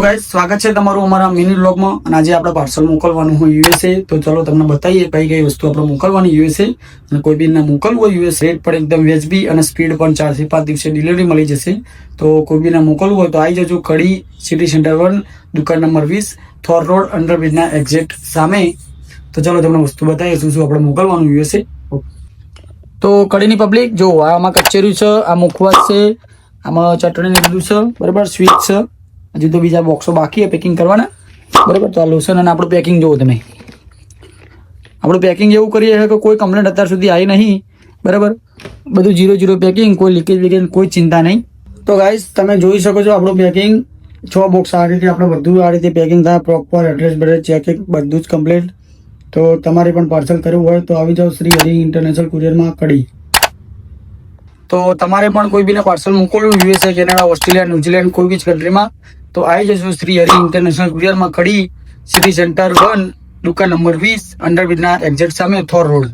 guys સ્વાગત છે તમારું અમારા મિની વ્લોગમાં અને આજે આપણે પાર્સલ મોકલવાનું હોય યુએસએ તો ચલો તમને બતાવીએ કઈ કઈ વસ્તુ આપણે મોકલવાની યુએસએ અને કોઈ બી મોકલવું હોય યુએસ રેટ પણ એકદમ વ્યાજબી અને સ્પીડ પણ 4 થી 5 દિવસે ડિલિવરી મળી જશે તો કોઈ બી મોકલવું હોય તો આવી જજો કડી સિટી સેન્ટર 1 દુકાન નંબર 20 થોર રોડ અંડરબ્રિજના એક્ઝેક્ટ સામે તો ચલો તમને વસ્તુ બતાવીએ શું આપણે મોકલવાનું યુએસએ તો કડીની પબ્લિક જો આમાં કચેરી છે આ મુખવાસ છે આમાં ચટણી ને બધું છે બરાબર સ્વીટ છે હજી તો બીજા બોક્સો બાકી છે પેકિંગ કરવાના બરાબર તો આ લોશન અને આપણું પેકિંગ જુઓ તમે આપણું પેકિંગ એવું કરીએ છે કે કોઈ કમ્પ્લેન્ટ અત્યાર સુધી આવી નહીં બરાબર બધું 0-0 પેકિંગ કોઈ લીકેજ વિકેજ કોઈ ચિંતા નહીં તો ગાઈસ તમે જોઈ શકો છો આપણું પેકિંગ 6 બોક્સ આ રીતે આપણે બધું આ રીતે પેકિંગ થાય પ્રોપર એડ્રેસ બધે ચેકિંગ બધું જ કમ્પ્લીટ તો તમારે પણ પાર્સલ કરવું હોય તો આવી જાઓ શ્રી હરિ ઇન્ટરનેશનલ કુરિયરમાં કડી તો તમારે પણ કોઈ બીને પાર્સલ મોકલવું યુએસએ કેનેડા ઓસ્ટ્રેલિયા ન્યુઝીલેન્ડ કોઈ બી કન્ટ્રીમાં તો આવી જશો શ્રી હરિ ઇન્ટરનેશનલ કુરિયરમાં કડી સિટી સેન્ટર 1 દુકાન નંબર 20 અંડરબ્રિજના એક્ઝેક્ટ સામે થોર રોડ